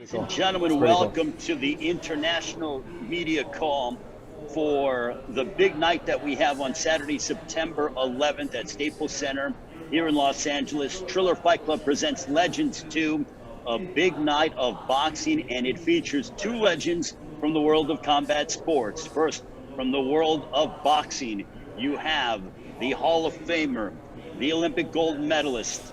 Ladies and gentlemen, welcome to the international media call for the big night that we have on Saturday, September 11th at Staples Center here in Los Angeles. Triller Fight Club presents Legends 2, a big night of boxing, and it features two legends from the world of combat sports. First, from the world of boxing, you have the Hall of Famer, the Olympic gold medalist,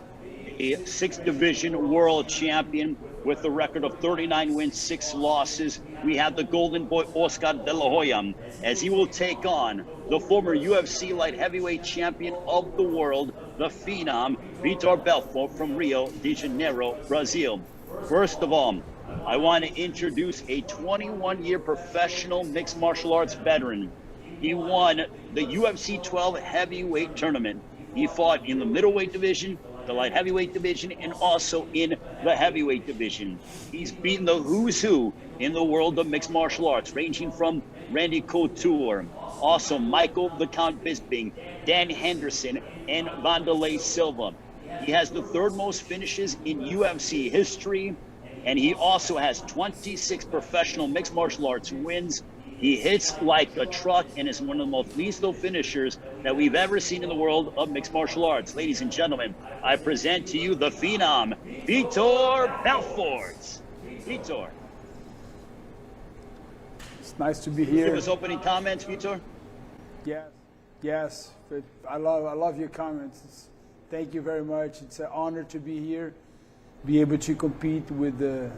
a 6th division world champion with a record of 39 wins, 6 losses. We have the golden boy, Oscar De La Hoya, as he will take on the former UFC light heavyweight champion of the world, the Phenom, Vitor Belfort from Rio de Janeiro, Brazil. First of all, I want to introduce a 21-year professional mixed martial arts veteran. He won the UFC 12 heavyweight tournament. He fought in the middleweight division, the light heavyweight division, and also in the heavyweight division. He's beaten the who's who in the world of mixed martial arts, ranging from Randy Couture, also Michael the Count Bisping, Dan Henderson, and Wanderlei Silva. He has the 3rd most finishes in UFC history, and he also has 26 professional mixed martial arts wins. He hits like a truck and is one of the most lethal finishers that we've ever seen in the world of mixed martial arts. Ladies and gentlemen, I present to you the Phenom, Vitor Belfort. Vitor. It's nice to be here. Give us opening comments, Vitor. Yes. I love your comments. Thank you very much. It's an honor to be here, be able to compete with the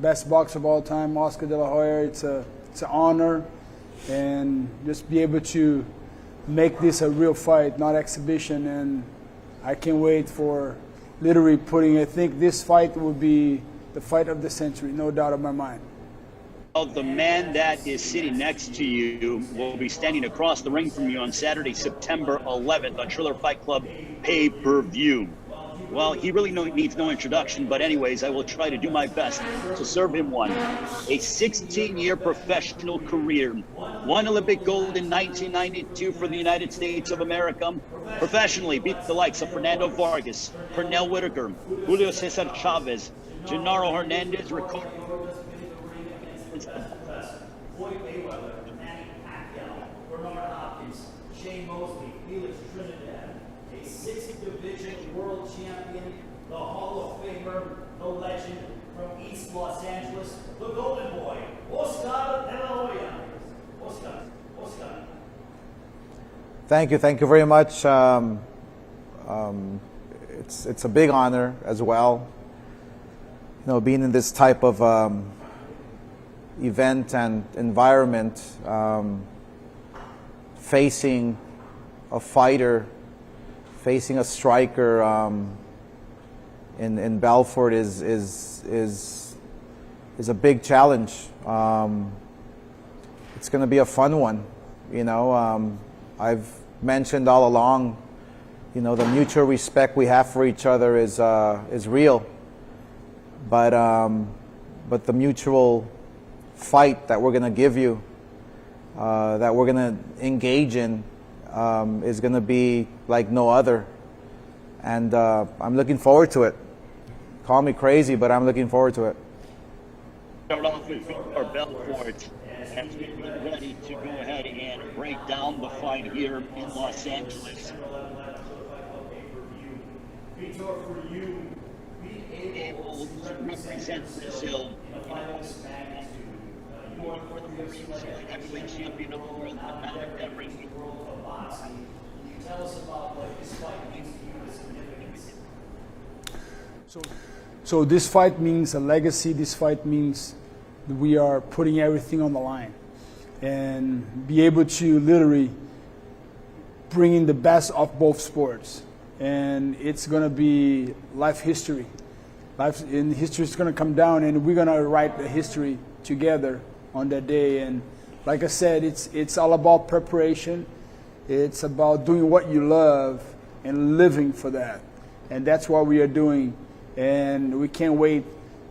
best boxer of all time, Oscar De La Hoya. It's an honor, and just be able to make this a real fight, not exhibition. And I can't wait for literally I think this fight will be the fight of the century, no doubt in my mind. The man that is sitting next to you will be standing across the ring from you on Saturday, September 11th on Triller Fight Club pay-per-view. Well, he really needs no introduction, but anyways, I will try to do my best to serve him one. A 16-year professional career, 1 Olympic gold in 1992 for the United States of America. Professionally, beat the likes of Fernando Vargas, Pernell Whitaker, Julio Cesar Chavez, Gennaro Hernandez, Ricardo Floyd Mayweather, Manny Pacquiao, Bernard Hopkins, Shane Mosley, Felix Trinidad, a 6th division world champion, the Hall of Famer, the legend from East Los Angeles, the golden boy, Oscar De La Hoya. Oscar. Thank you very much. It's a big honor as well. You know, being in this type of event and environment, facing a fighter, facing a striker in Belfort is a big challenge. It's going to be a fun one, you know. I've mentioned all along, you know, the mutual respect we have for each other is real, but the mutual fight that we're going to give you, that we're going to engage in, is going to be like no other. And I'm looking forward to it. Call me crazy, but I'm looking forward to it. Start off with Vitor Belfort as we get ready to go ahead and break down the fight here in Los Angeles. Vitor, for you, being able to represent Brazil in this magnitude, you are the heavyweight champion of the world, but not every world of boxing. Can you tell us about what this fight means to you, the significance? So this fight means a legacy. This fight means that we are putting everything on the line and be able to literally bring in the best of both sports. And it's going to be life history. Life in history is going to come down, and we're going to write the history together on that day. And like I said, it's all about preparation. It's about doing what you love and living for that. And that's what we are doing. And we can't wait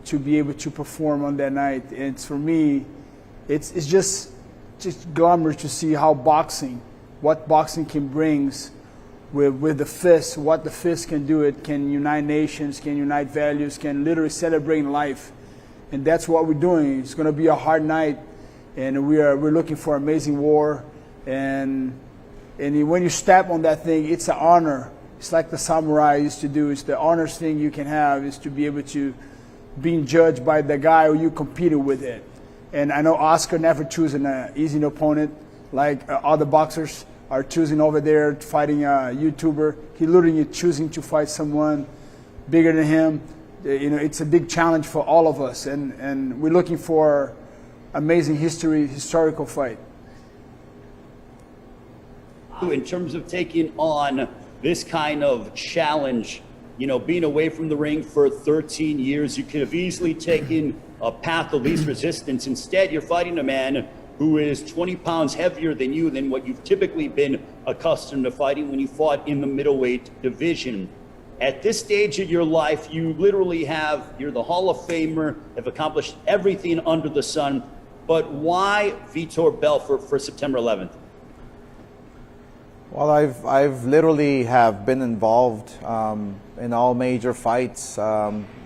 to be able to perform on that night. And for me, it's just glamorous to see how what boxing can bring with the fist, what the fist can do. It can unite nations, can unite values, can literally celebrate life. and that's what we're doing. It's going to be a hard night, and we're looking for amazing war, and when you step on that thing, it's an honor. It's like the samurai used to do. It's the honors thing you can have is to be able to being judged by the guy who you competed with it. And I know Oscar never choosing an easy opponent like other boxers are choosing over there fighting a YouTuber. He literally choosing to fight someone bigger than him. It's a big challenge for all of us, and we're looking for amazing historical fight. In terms of taking on this kind of challenge, being away from the ring for 13 years, you could have easily taken a path of least resistance. Instead, you're fighting a man who is 20 pounds heavier than you, than what you've typically been accustomed to fighting when you fought in the middleweight division. At this stage of your life, you're the Hall of Famer, have accomplished everything under the sun, but why Vitor Belfort for September 11th? Well, I've literally have been involved in all major fights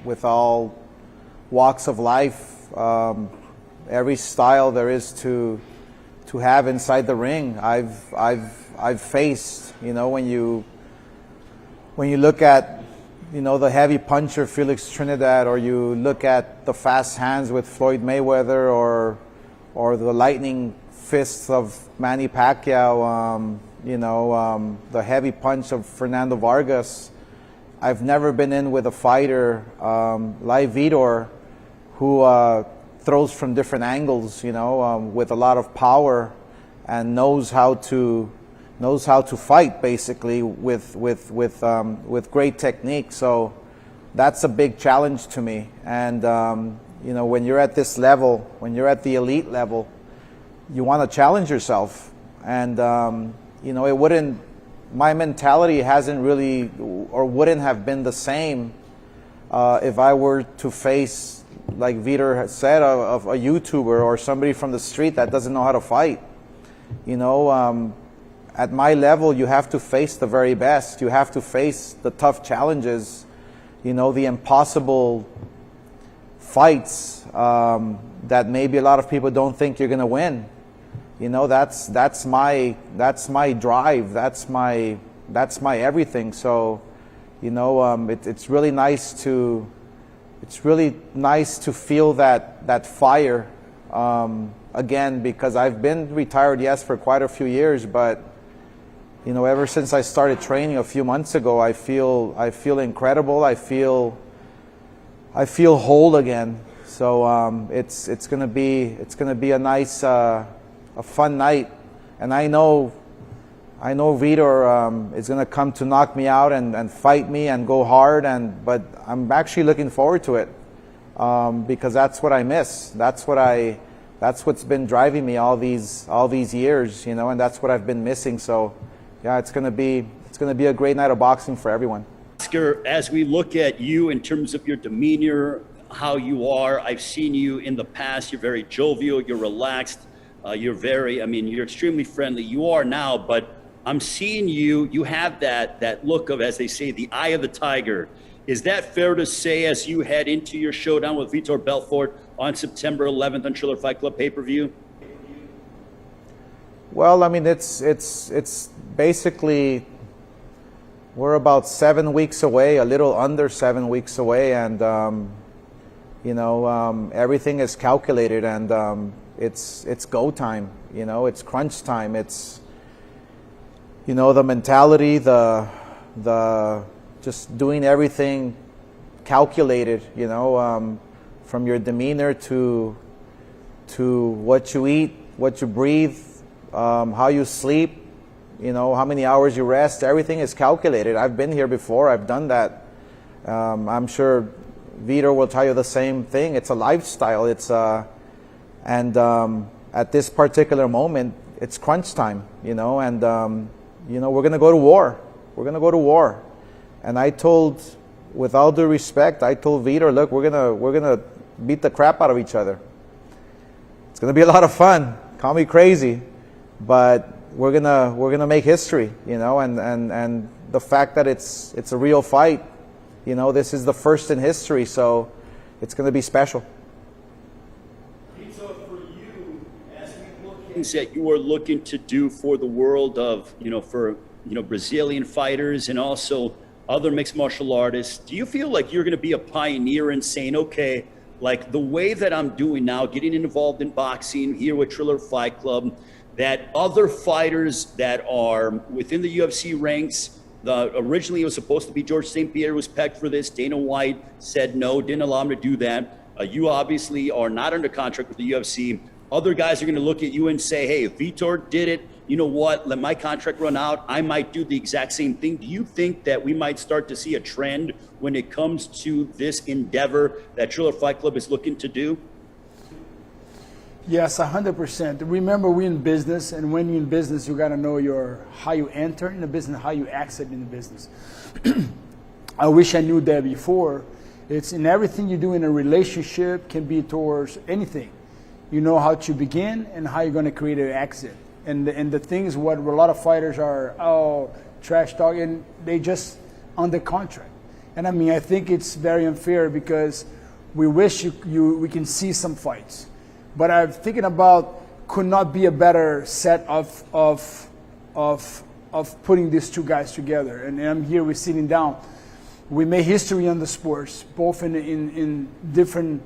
with all walks of life, every style there is to have inside the ring. I've faced, when you look at the heavy puncher Felix Trinidad, or you look at the fast hands with Floyd Mayweather, or the lightning fists of Manny Pacquiao. The heavy punch of Fernando Vargas. I've never been in with a fighter like Vitor, who throws from different angles, with a lot of power, and knows how to fight basically with great technique. So that's a big challenge to me. And when you're at this level, when you're at the elite level, you want to challenge yourself. And my mentality hasn't really, or wouldn't have been the same if I were to face, like Vitor has said, of a YouTuber or somebody from the street that doesn't know how to fight. At my level, you have to face the very best. You have to face the tough challenges, the impossible fights that maybe a lot of people don't think you're going to win. That's my drive. That's my everything. So, it's really nice to feel that fire again, because I've been retired, yes, for quite a few years, but ever since I started training a few months ago, I feel incredible. I feel whole again. So it's gonna be a nice. A fun night, and I know Vitor is going to come to knock me out and fight me and go hard, but I'm actually looking forward to it because that's what I miss. That's what's been driving me all these years, and that's what I've been missing. So yeah, it's going to be a great night of boxing for everyone. Oscar, as we look at you in terms of your demeanor, how you are, I've seen you in the past. You're very jovial. You're relaxed. You're extremely friendly. You are now, but I'm seeing you have that look of, as they say, the eye of the tiger. Is that fair to say as you head into your showdown with Vitor Belfort on September 11th on Triller Fight Club pay-per-view? Well, it's basically, we're about 7 weeks away, a little under 7 weeks away, and everything is calculated, and it's go time, it's crunch time. It's, the mentality, the just doing everything calculated, from your demeanor to what you eat, what you breathe, how you sleep, how many hours you rest. Everything is calculated. I've been here before. I've done that. I'm sure Vitor will tell you the same thing. It's a lifestyle. And at this particular moment, it's crunch time, and we're going to go to war. We're going to go to war. And I told, with all due respect, I told Vitor, look, we're gonna beat the crap out of each other. It's going to be a lot of fun. Call me crazy, but we're gonna make history, and the fact that it's a real fight, this is the first in history, so it's going to be special. So for you, as we look at things that you are looking to do for the world of, for, Brazilian fighters and also other mixed martial artists, do you feel like you're going to be a pioneer in saying, okay, like the way that I'm doing now, getting involved in boxing here with Triller Fight Club, that other fighters that are within the UFC ranks, originally it was supposed to be George St. Pierre was pegged for this. Dana White said no, didn't allow him to do that. You obviously are not under contract with the UFC. Other guys are going to look at you and say, hey, if Vitor did it, you know what, let my contract run out. I might do the exact same thing. Do you think that we might start to see a trend when it comes to this endeavor that Triller Fight Club is looking to do? Yes, 100%. Remember, we're in business, and when you're in business, you got to know how you enter in the business, how you exit in the business. I wish I knew that before. It's in everything you do in a relationship, can be towards anything. You know how to begin and how you're going to create an exit. And the things what a lot of fighters are, trash talking, they just under contract. And I mean, I think it's very unfair because we wish we can see some fights. But I'm thinking about could not be a better set of putting these two guys together. And I'm here, we're sitting down. We made history on the sports, both in different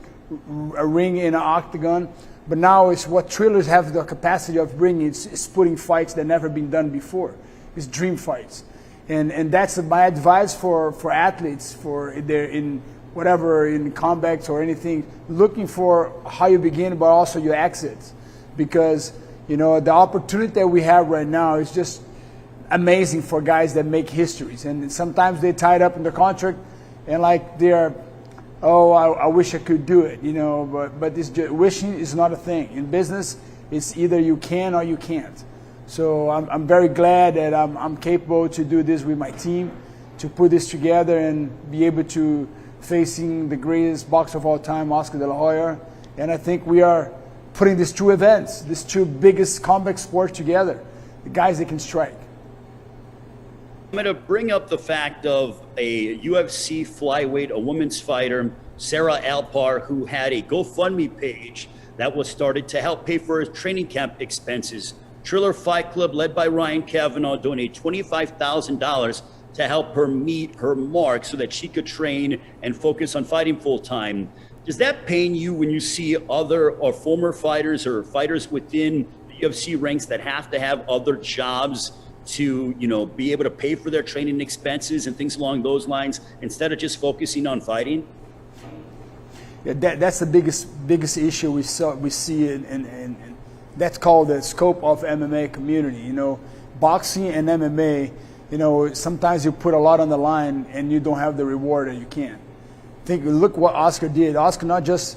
a ring in an octagon. But now it's what Trillers have the capacity of bringing. It's putting fights that never been done before. It's dream fights, and that's my advice for athletes for they're in whatever in combats or anything, looking for how you begin, but also your exits, because the opportunity that we have right now is just amazing for guys that make histories, and sometimes they tied up in the contract, and like they're. Oh, I wish I could do it, but this wishing is not a thing. In business, it's either you can or you can't. So I'm very glad that I'm capable to do this with my team, to put this together and be able to facing the greatest boxer of all time, Oscar De La Hoya. And I think we are putting these two events, these two biggest combat sports together, the guys that can strike. I'm going to bring up the fact of a UFC flyweight, a women's fighter, Sarah Alpar, who had a GoFundMe page that was started to help pay for her training camp expenses. Triller Fight Club, led by Ryan Kavanaugh, donated $25,000 to help her meet her mark so that she could train and focus on fighting full time. Does that pain you when you see other or former fighters or fighters within the UFC ranks that have to have other jobs to be able to pay for their training expenses and things along those lines instead of just focusing on fighting? Yeah, that's the biggest issue we see and that's called the scope of MMA community. Boxing and MMA, sometimes you put a lot on the line and you don't have the reward that you can. Look what Oscar did. Oscar not just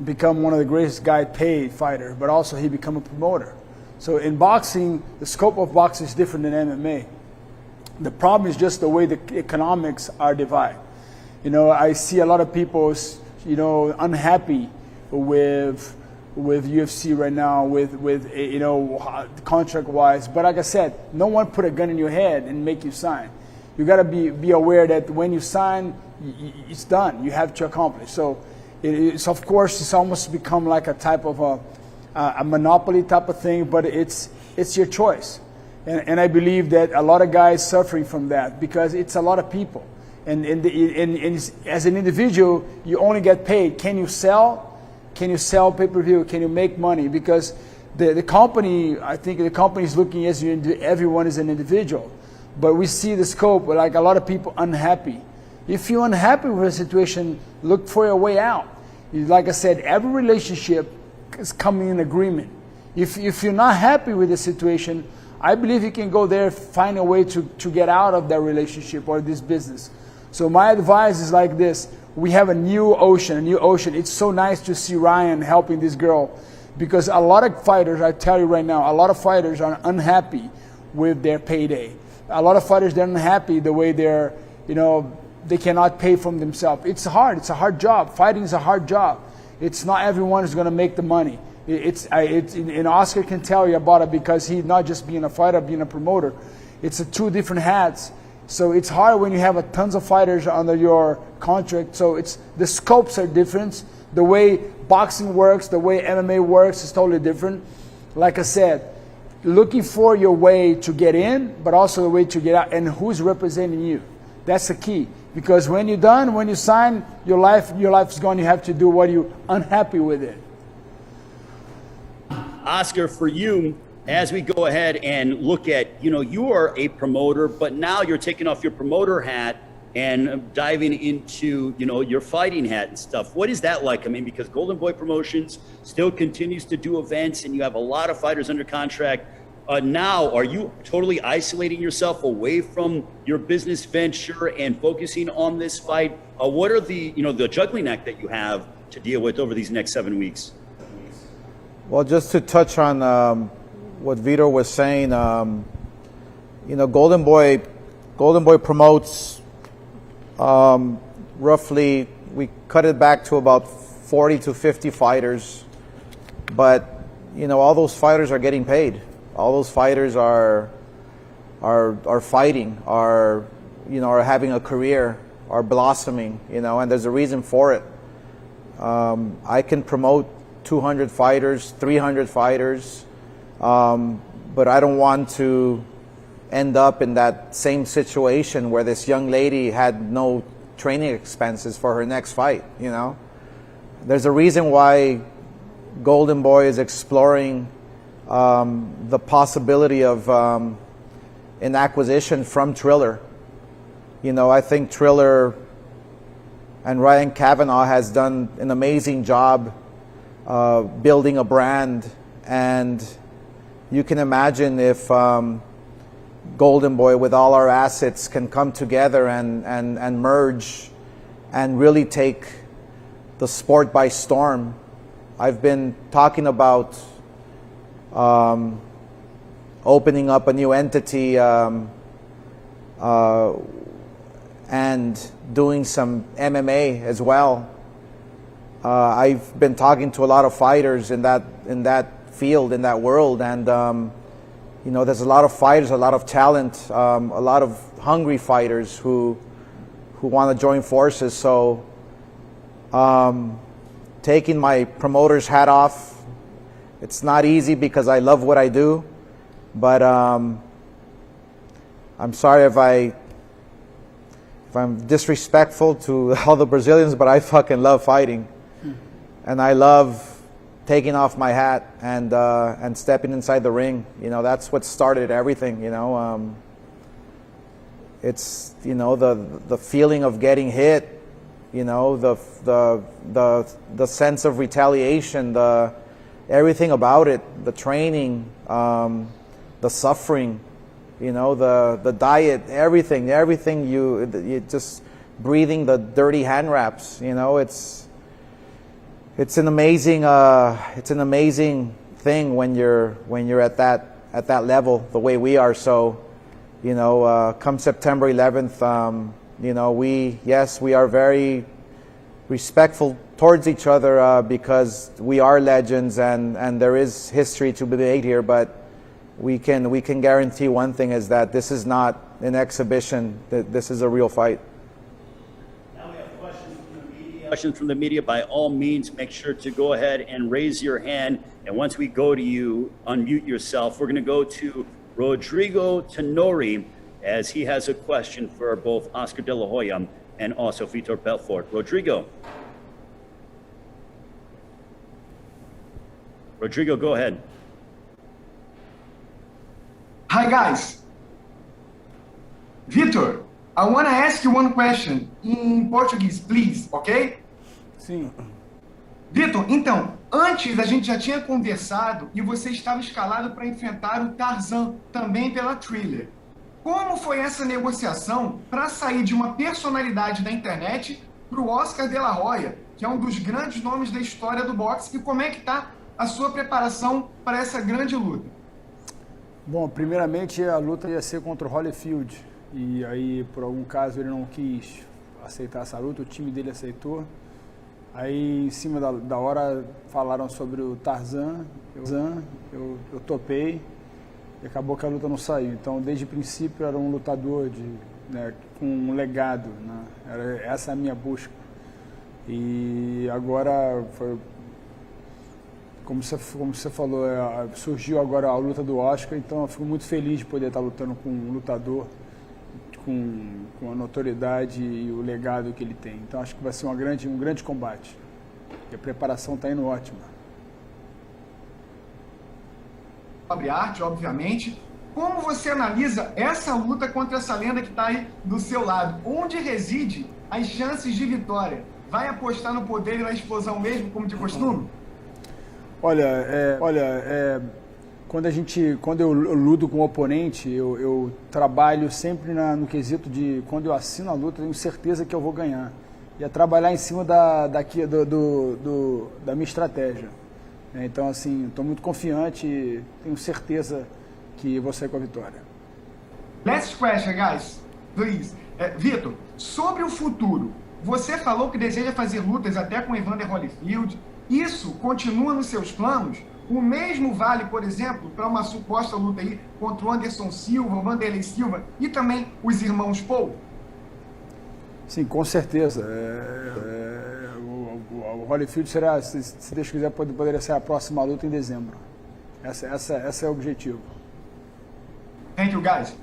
become one of the greatest paid fighter, but also he become a promoter. So in boxing, the scope of boxing is different than MMA. The problem is just the way the economics are divided. I see a lot of people, unhappy with UFC right now, with contract-wise. But like I said, no one put a gun in your head and make you sign. You got to be aware that when you sign, it's done. You have to accomplish. So it's of course it's almost become like a type of a monopoly type of thing, but it's your choice. And I believe that a lot of guys suffering from that because it's a lot of people. And as an individual, you only get paid. Can you sell? Can you sell pay-per-view? Can you make money? Because the company, I think the company is looking as everyone is an individual. But we see the scope, like a lot of people unhappy. If you're unhappy with a situation, look for a way out. Like I said, every relationship is coming in agreement. If you're not happy with the situation, I believe you can go there, find a way to get out of that relationship or this business. So my advice is like this. We have a new ocean. It's so nice to see Ryan helping this girl because a lot of fighters, I tell you right now, a lot of fighters are unhappy with their payday. A lot of fighters, they're unhappy the way they're, they cannot pay for themselves. It's hard. It's a hard job. Fighting is a hard job. It's not everyone is going to make the money. And Oscar can tell you about it because he's not just being a fighter, being a promoter. It's two different hats. So it's hard when you have tons of fighters under your contract. So the scopes are different, The way boxing works, the way MMA works is totally different. Like I said, looking for your way to get in, but also the way to get out, and who's representing you. That's the key. Because when you're done, when you sign, your life is gone. You have to do what you're unhappy with it. Oscar, for you, as we go ahead and look at, you are a promoter, but now you're taking off your promoter hat and diving into, your fighting hat and stuff. What is that like? I mean, because Golden Boy Promotions still continues to do events and you have a lot of fighters under contract. Now, are you totally isolating yourself away from your business venture and focusing on this fight? What are the juggling act that you have to deal with over these next 7 weeks? Well, just to touch on what Vitor was saying, Golden Boy promotes roughly, we cut it back to about 40 to 50 fighters, but all those fighters are getting paid. All those fighters are fighting, are having a career, are blossoming, and there's a reason for it. I can promote 200 fighters, 300 fighters, but I don't want to end up in that same situation where this young lady had no training expenses for her next fight. There's a reason why Golden Boy is exploring the possibility of an acquisition from Triller. I think Triller and Ryan Kavanaugh has done an amazing job building a brand, and you can imagine if Golden Boy, with all our assets, can come together and merge and really take the sport by storm. I've been talking about opening up a new entity and doing some MMA as well. I've been talking to a lot of fighters in that field, in that world, and there's a lot of fighters, a lot of talent, a lot of hungry fighters who want to join forces. So taking my promoter's hat off, it's not easy because I love what I do, but I'm sorry if I'm disrespectful to all the Brazilians, but I fucking love fighting, and I love taking off my hat and stepping inside the ring. That's what started everything. It's the feeling of getting hit, the sense of retaliation, everything about it, the training, the suffering, the diet, everything you just breathing the dirty hand wraps. It's an amazing thing when you're at that level, the way we are. So, come September 11th, we are very respectful towards each other because we are legends and there is history to be made here. But we can guarantee one thing, is that this is not an exhibition. That this is a real fight. Questions from the media, by all means, make sure to go ahead and raise your hand. And once we go to you, unmute yourself. We're going to go to Rodrigo Tenori, as he has a question for both Oscar De La Hoya and also Vitor Belfort. Rodrigo, go ahead. Hi guys. Vitor, I want to ask you one question in Portuguese, please, ok? Sim. Vitor, então, antes a gente já tinha conversado e você estava escalado para enfrentar o Tarzan, também pela Triller. Como foi essa negociação para sair de uma personalidade da internet para o Oscar De La Hoya, que é um dos grandes nomes da história do boxe, e como é que está a sua preparação para essa grande luta? Bom, primeiramente a luta ia ser contra o Holyfield. E aí, por algum caso, ele não quis aceitar essa luta, o time dele aceitou. Aí, em cima da hora, falaram sobre o Tarzan, eu topei, e acabou que a luta não saiu. Então, desde o princípio, era um lutador com um legado, né? Essa é a minha busca. E agora, como você falou, surgiu agora a luta do Oscar, então eu fico muito feliz de poder estar lutando com um lutador com a notoriedade e o legado que ele tem. Então acho que vai ser um grande combate. E a preparação está indo ótima. Sobre arte, obviamente. Como você analisa essa luta contra essa lenda que está aí do seu lado? Onde reside as chances de vitória? Vai apostar no poder e na explosão mesmo, como de costume? Olha, quando eu luto com o oponente, eu trabalho sempre no quesito de quando eu assino a luta, eu tenho certeza que eu vou ganhar. E é trabalhar em cima da minha estratégia. Então, assim, estou muito confiante e tenho certeza que vou sair com a vitória. Last question, guys. Please. Vitor, sobre o futuro, você falou que deseja fazer lutas até com Evander Holyfield. Isso continua nos seus planos? O mesmo vale, por exemplo, para uma suposta luta aí contra o Anderson Silva, o Vanderlei Silva e também os irmãos Paul? Sim, com certeza. O Holyfield será, se Deus quiser, poderia ser a próxima luta em dezembro. Esse é o objetivo. Thank you, guys.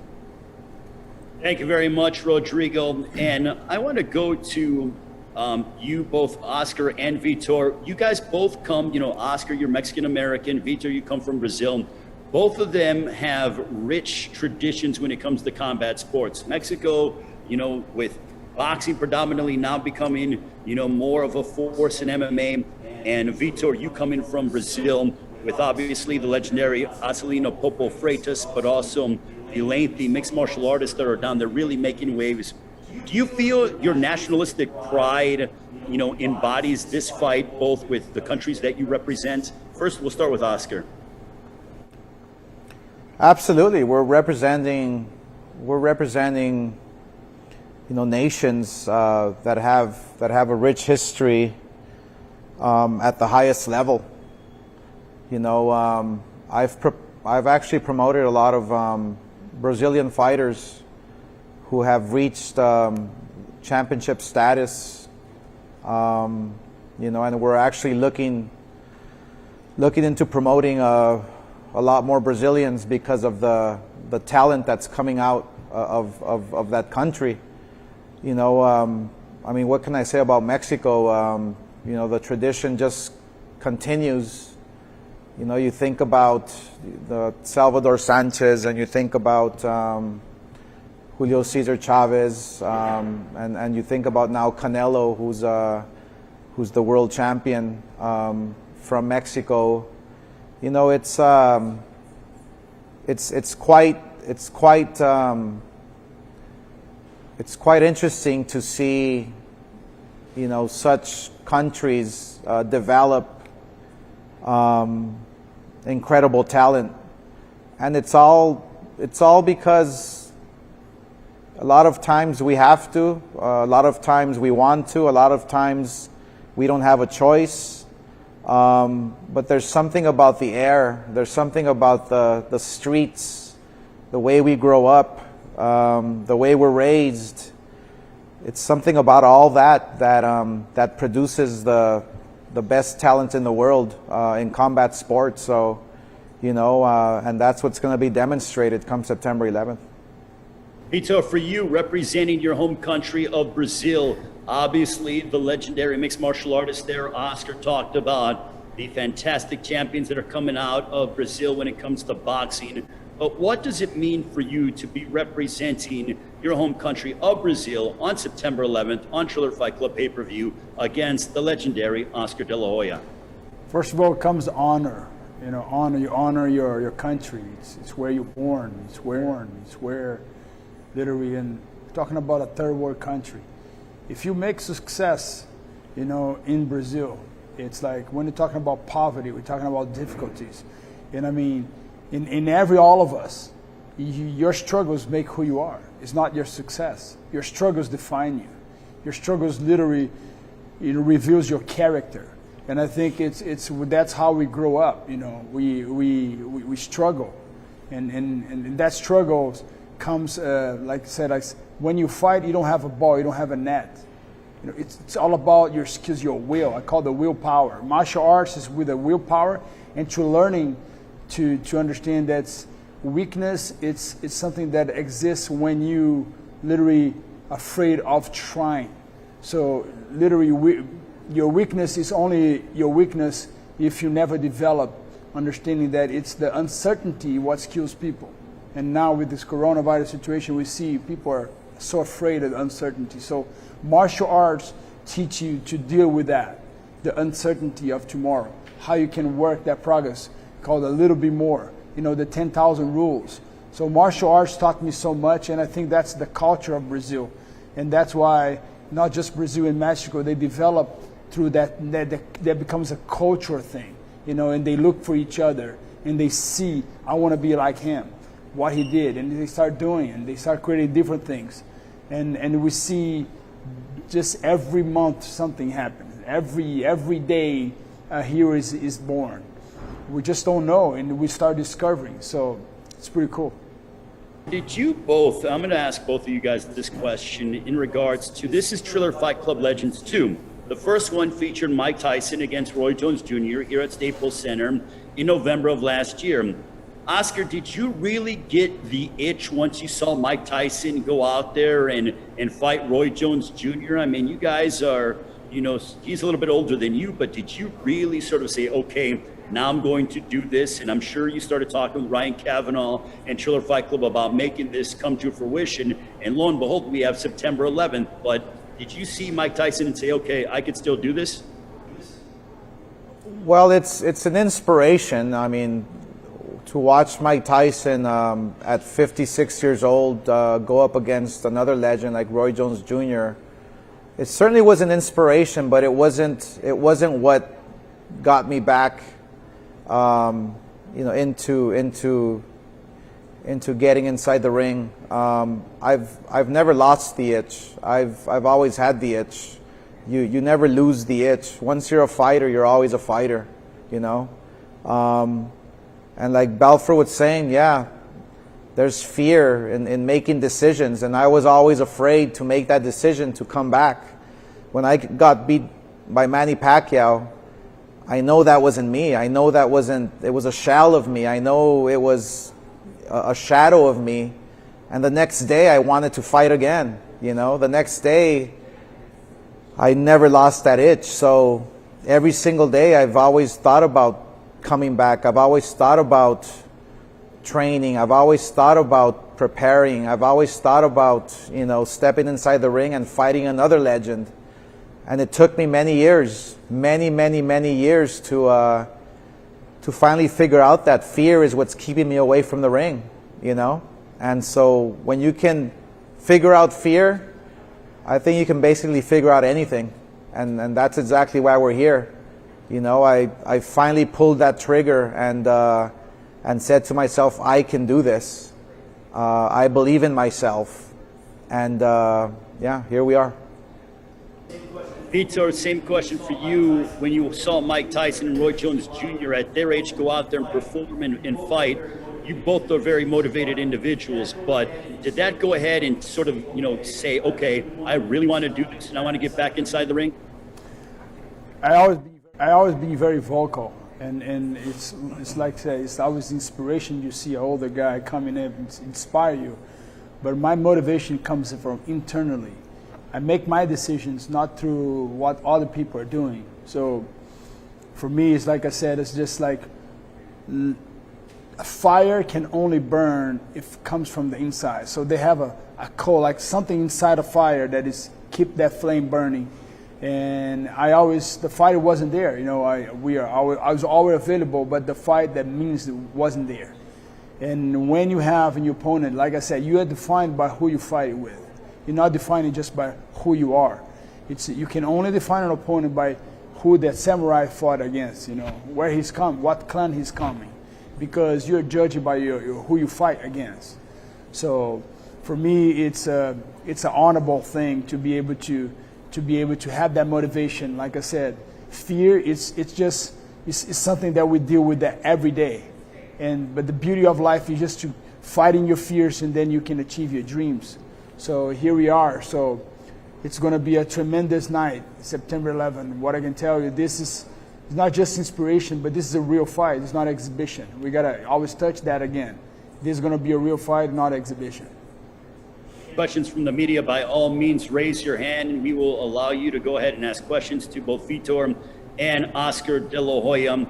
Thank you very much, Rodrigo. And I want to go to you, both Oscar and Vitor. You guys both come, Oscar, you're Mexican-American. Vitor, you come from Brazil. Both of them have rich traditions when it comes to combat sports. Mexico, with boxing predominantly now becoming, more of a force in MMA. And Vitor, you coming from Brazil with obviously the legendary Acelino Popo Freitas, but also the lengthy mixed martial artists that are down there really making waves. Do you feel your nationalistic pride, embodies this fight both with the countries that you represent? First, we'll start with Oscar. Absolutely, we're representing, nations that have a rich history at the highest level. I've actually promoted a lot of Brazilian fighters who have reached championship status, and we're actually looking into promoting a lot more Brazilians because of the talent that's coming out of that country. What can I say about Mexico? The tradition just continues. You think about the Salvador Sanchez, and you think about Julio Cesar Chavez, and you think about now Canelo, who's the world champion from Mexico. It's quite interesting to see such countries develop incredible talent, and it's all because a lot of times we have to, a lot of times we want to, a lot of times we don't have a choice, but there's something about the air, there's something about the streets, the way we grow up, the way we're raised. It's something about all that produces the best talent in the world in combat sports. So, and that's what's going to be demonstrated come September 11th. Vitor, for you, representing your home country of Brazil, obviously the legendary mixed martial artist there, Oscar, talked about the fantastic champions that are coming out of Brazil when it comes to boxing. But what does it mean for you to be representing your home country of Brazil on September 11th on Triller Fight Club pay-per-view against the legendary Oscar De La Hoya? First of all, it comes honor. You honor your country. It's where you're born. It's where literally, and talking about a third world country. If you make success, in Brazil, it's like when you're talking about poverty, we're talking about difficulties. And I mean, in all of us, your struggles make who you are. It's not your success. Your struggles define you. Your struggles literally, reveals your character. And I think that's how we grow up. We struggle, and that struggle comes, like I said, when you fight, you don't have a ball, you don't have a net. it's all about your skills, your will. I call it the willpower. Martial arts is with the willpower and to learning to understand that weakness, it's something that exists when you literally afraid of trying. So literally your weakness is only your weakness if you never develop understanding that it's the uncertainty what kills people. And now with this coronavirus situation, we see people are so afraid of uncertainty. So martial arts teach you to deal with that, the uncertainty of tomorrow, how you can work that progress, called a little bit more, the 10,000 rules. So martial arts taught me so much, and I think that's the culture of Brazil. And that's why not just Brazil and Mexico, they develop through that becomes a cultural thing, and they look for each other, and they see, I want to be like him, what he did, and they start doing, and they start creating different things. And we see just every month something happens. Every day a hero is born. We just don't know, and we start discovering. So it's pretty cool. Did you both, I'm going to ask both of you guys this question in regards to, this is Triller Fight Club Legends 2. The first one featured Mike Tyson against Roy Jones Jr. here at Staples Center in November of last year. Oscar, did you really get the itch once you saw Mike Tyson go out there and fight Roy Jones Jr.? I mean, you guys are, he's a little bit older than you, but did you really sort of say, okay, now I'm going to do this? And I'm sure you started talking with Ryan Kavanaugh and Triller Fight Club about making this come to fruition. And lo and behold, we have September 11th. But did you see Mike Tyson and say, okay, I could still do this? Well, it's an inspiration. I mean, to watch Mike Tyson at 56 years old go up against another legend like Roy Jones Jr., it certainly was an inspiration, but it wasn't what got me back, into getting inside the ring. I've never lost the itch. I've always had the itch. You never lose the itch. Once you're a fighter, you're always a fighter. And like Belfort was saying, yeah, there's fear in making decisions. And I was always afraid to make that decision to come back. When I got beat by Manny Pacquiao, I know that wasn't me. I know it was a shell of me. I know it was a shadow of me. And the next day I wanted to fight again. The next day I never lost that itch. So every single day I've always thought about coming back. I've always thought about training. I've always thought about preparing. I've always thought about, stepping inside the ring and fighting another legend. And it took me many years, many years to finally figure out that fear is what's keeping me away from the ring, And so when you can figure out fear, I think you can basically figure out anything. And that's exactly why we're here. I finally pulled that trigger and said to myself, I can do this. I believe in myself. And here we are. Vitor, same question for you. When you saw Mike Tyson and Roy Jones Jr. at their age go out there and perform and fight, you both are very motivated individuals, but did that go ahead and sort of, say, okay, I really want to do this and I want to get back inside the ring? I always be very vocal, and it's like I said, it's always inspiration. You see an older guy coming in and inspire you, but my motivation comes from internally. I make my decisions not through what other people are doing. So for me, it's like I said, it's just like a fire can only burn if it comes from the inside. So they have a coal, like something inside a fire that is keep that flame burning. And the fight wasn't there. I was always available, but the fight that means it wasn't there. And when you have an opponent, like I said, you are defined by who you fight with. You're not defined just by who you are. You can only define an opponent by who that samurai fought against, where he's come, what clan he's coming, because you're judged by who you fight against. So for me, it's an honorable thing to be able to have that motivation. Like I said, fear it's something that we deal with that every day. But the beauty of life is just to fight in your fears, and then you can achieve your dreams. So here we are. So It's going to be a tremendous night, September 11th. What I can tell you, this is it's not just inspiration, but this is a real fight. It's not exhibition. We got to always touch that again. This is going to be a real fight, not exhibition. Questions from the media, by all means, raise your hand and we will allow you to go ahead and ask questions to both Vitor and Oscar De La Hoya.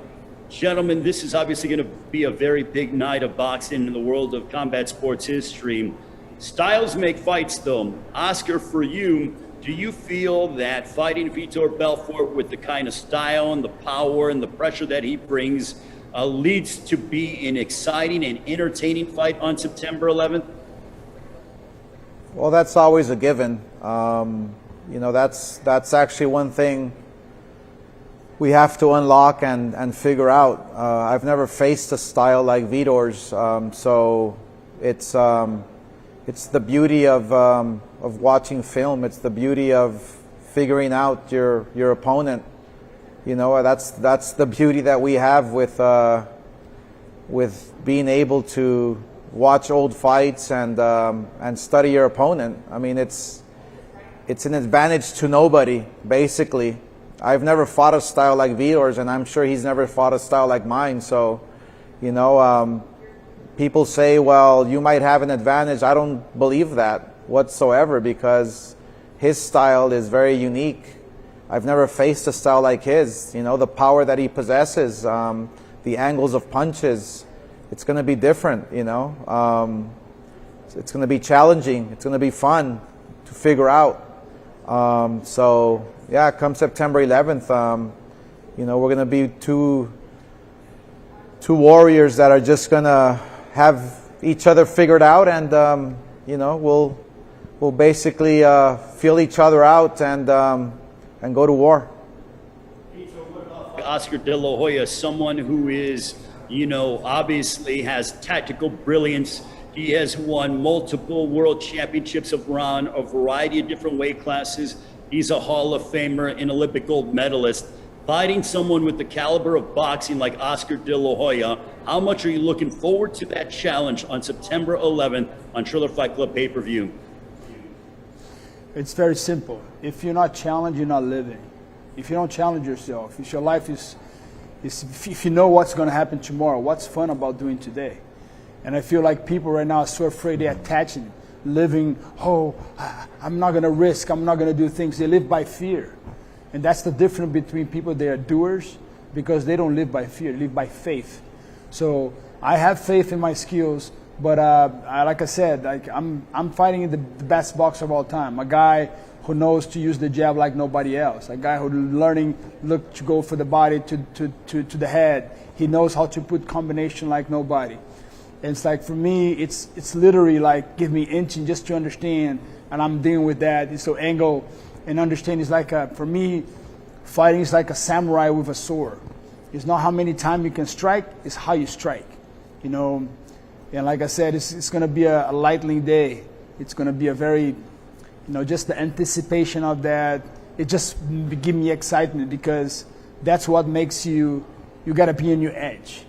Gentlemen, this is obviously going to be a very big night of boxing in the world of combat sports history. Styles make fights, though. Oscar, for you, do you feel that fighting Vitor Belfort with the kind of style and the power and the pressure that he brings leads to be an exciting and entertaining fight on September 11th? Well, that's always a given. You know, that's actually one thing we have to unlock and figure out. I've never faced a style like Vitor's, so it's the beauty of watching film. It's the beauty of figuring out your opponent. You know, that's the beauty that we have with being able to watch old fights and study your opponent. I mean, it's an advantage to nobody, basically. I've never fought a style like Vitor's, and I'm sure he's never fought a style like mine. So, you know, people say, well, you might have an advantage. I don't believe that whatsoever, because his style is very unique. I've never faced a style like his. You know, the power that he possesses, the angles of punches. It's going to be different, you know. It's going to be challenging. It's going to be fun to figure out. So, yeah, come September 11th, you know, we're going to be two warriors that are just going to have each other figured out, and, you know, we'll basically feel each other out and go to war. Oscar De La Hoya, someone who is, you know, obviously has tactical brilliance. He has won multiple world championships around a variety of different weight classes. He's a Hall of Famer, an Olympic gold medalist. Fighting someone with the caliber of boxing like Oscar De La Hoya, how much are you looking forward to that challenge on September 11th on Triller Fight Club pay-per-view? It's very simple. If you're not challenged, you're not living. If you don't challenge yourself, if your life is if you know what's going to happen tomorrow, what's fun about doing today? And I feel like people right now are so afraid they're attaching, living, oh, I'm not going to risk, I'm not going to do things. They live by fear. And that's the difference between people that are doers, because they don't live by fear, they live by faith. So I have faith in my skills, but like I said, I'm fighting the best boxer of all time, a guy who knows to use the jab like nobody else, a guy who's learning to go for the body to the head. He knows how to put combination like nobody. And it's like, for me, it's literally like, give me inching just to understand, and I'm dealing with that. So angle and understand is like, for me, fighting is like a samurai with a sword. It's not how many times you can strike, it's how you strike, you know. And like I said, it's going to be a lightning day. It's going to be a very, you know, just the anticipation of that, it just gives me excitement, because that's what makes you got to be in your edge.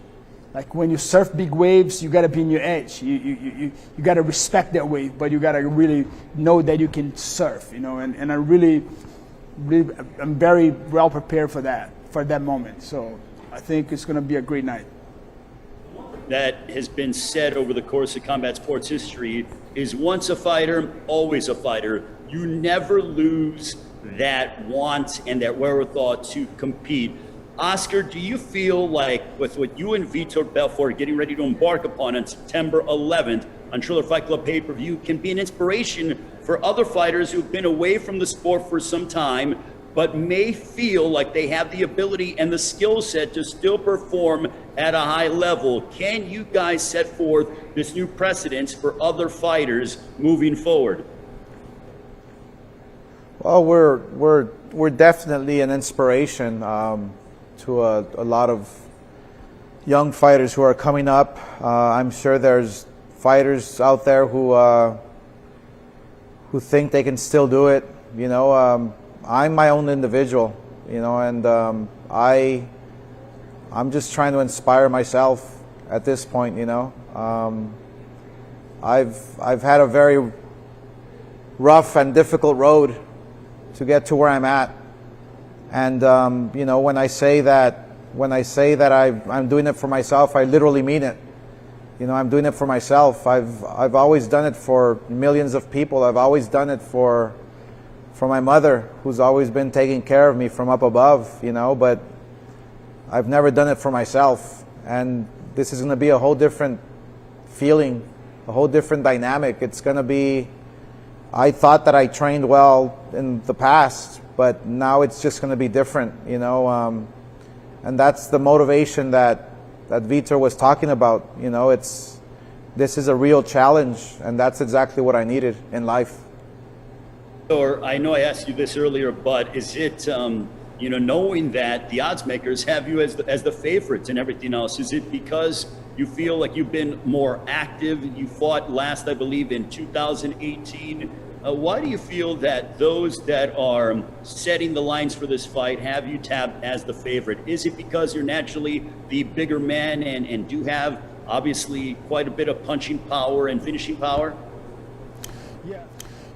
Like when you surf big waves, you got to be in your edge. You got to respect that wave, but you got to really know that you can surf, you know. And I really, I'm very well prepared for that moment. So I think it's going to be a great night. That has been said over the course of combat sports history is, once a fighter, always a fighter. You never lose that want and that wherewithal to compete. Oscar, do you feel like with what you and Vitor Belfort are getting ready to embark upon on September 11th on Triller Fight Club pay-per-view can be an inspiration for other fighters who've been away from the sport for some time, but may feel like they have the ability and the skill set to still perform at a high level? Can you guys set forth this new precedence for other fighters moving forward? Well, we're definitely an inspiration to a lot of young fighters who are coming up. I'm sure there's fighters out there who think they can still do it. You know, I'm my own individual, you know, and I'm just trying to inspire myself at this point, you know. I've had a very rough and difficult road to get to where I'm at. And you know, when I say that I'm doing it for myself, I literally mean it. You know, I'm doing it for myself. I've always done it for millions of people. I've always done it for my mother, who's always been taking care of me from up above, you know, but I've never done it for myself. And this is going to be a whole different feeling, a whole different dynamic. It's going to be, I thought that I trained well in the past, but now it's just going to be different, you know. And that's the motivation that Vitor was talking about. You know, this is a real challenge, and that's exactly what I needed in life. Or I know I asked you this earlier, but is it, you know, knowing that the odds makers have you as the favorites and everything else, is it because you feel like you've been more active? You fought last, I believe, in 2018. Why do you feel that those that are setting the lines for this fight have you tabbed as the favorite? Is it because you're naturally the bigger man and do have, obviously, quite a bit of punching power and finishing power?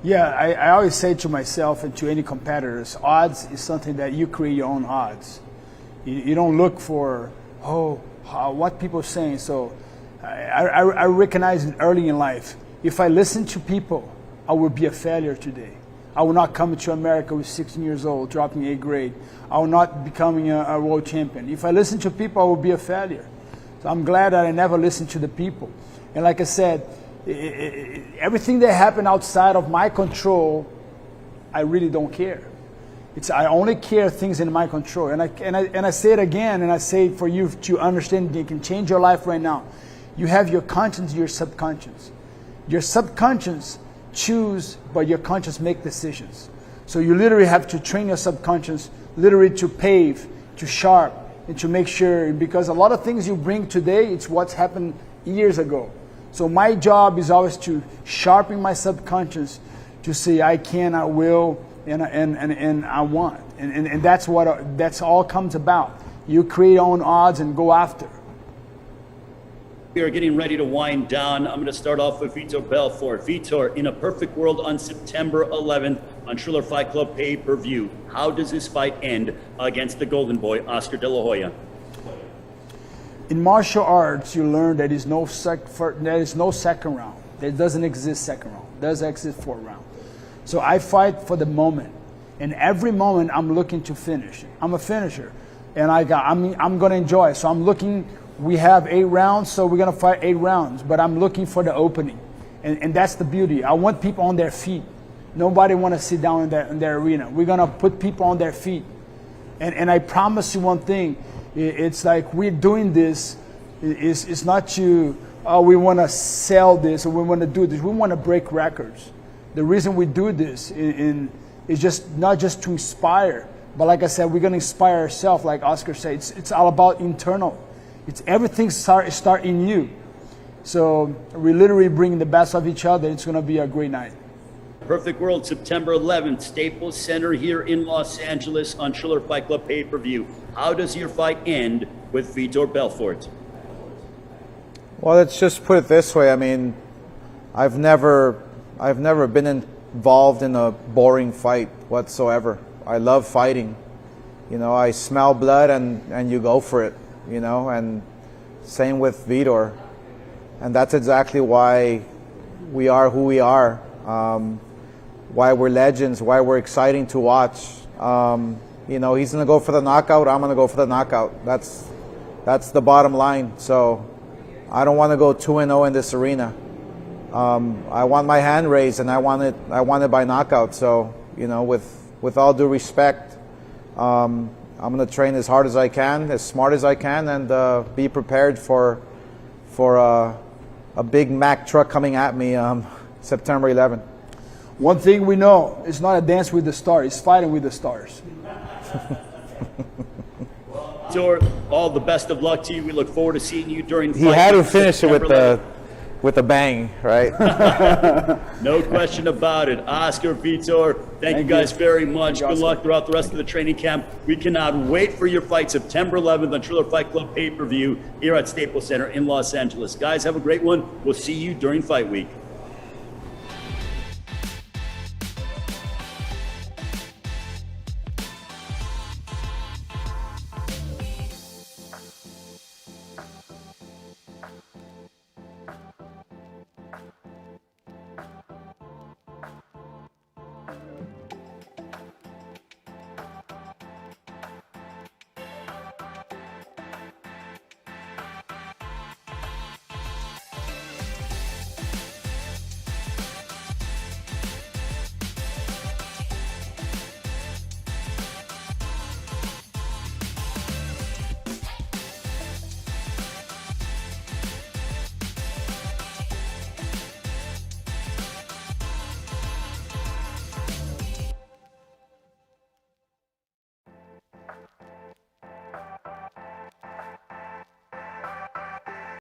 Yeah, I always say to myself and to any competitors, odds is something that you create your own odds. You don't look for, what people are saying. So I recognize it early in life. If I listen to people, I would be a failure today. I will not come to America with 16 years old, dropping 8th grade. I will not becoming a world champion. If I listen to people, I will be a failure. So I'm glad that I never listened to the people. And like I said, everything that happened outside of my control, I really don't care. I only care things in my control. And I say it again, and I say it for you to understand, you can change your life right now. You have your conscience, your subconscious. Your subconscious choose, but your conscious make decisions. So you literally have to train your subconscious, literally to pave, to sharp, and to make sure, because a lot of things you bring today, it's what's happened years ago. So my job is always to sharpen my subconscious to say I can, I will, and I want. And that's all comes about. You create your own odds and go after. We are getting ready to wind down. I'm going to start off with Vitor Belfort. Vitor, in a perfect world on September 11th on Triller Fight Club pay-per-view, how does this fight end against the Golden Boy, Oscar De La Hoya? In martial arts, you learn there is no second round. There doesn't exist second round. There does exist fourth round. So I fight for the moment, and every moment I'm looking to finish. I'm a finisher, and I'm going to enjoy. So I'm looking. We have 8 rounds, so we're going to fight 8 rounds. But I'm looking for the opening, and that's the beauty. I want people on their feet. Nobody want to sit down in their arena. We're going to put people on their feet, and I promise you one thing. It's like we're doing this. It's not to, we want to sell this or we want to do this. We want to break records. The reason we do this is just not just to inspire, but like I said, we're going to inspire ourselves. Like Oscar said, it's all about internal. It's everything start in you. So we literally bring the best of each other. It's going to be a great night. Perfect World, September 11th, Staples Center here in Los Angeles on Triller Fight Club pay-per-view. How does your fight end with Vitor Belfort? Well, let's just put it this way. I mean, I've never been involved in a boring fight whatsoever. I love fighting. You know, I smell blood and you go for it, you know, and same with Vitor. And that's exactly why we are who we are. Why we're legends, why we're exciting to watch. You know, he's going to go for the knockout, I'm going to go for the knockout. That's the bottom line. So I don't want to go 2-0 in this arena. I want my hand raised, and I want it by knockout. So, you know, with all due respect, I'm going to train as hard as I can, as smart as I can, and be prepared for a big Mack truck coming at me September 11th. One thing we know, it's not a dance with the stars, it's fighting with the stars. Vitor, all the best of luck to you. We look forward to seeing you during He had to finish it with a bang, right? No question about it. Oscar, Vitor, thank you guys very much. Good luck throughout the rest of the training camp. We cannot wait for your fight September 11th on Triller Fight Club pay-per-view here at Staples Center in Los Angeles. Guys, have a great one. We'll see you during fight week.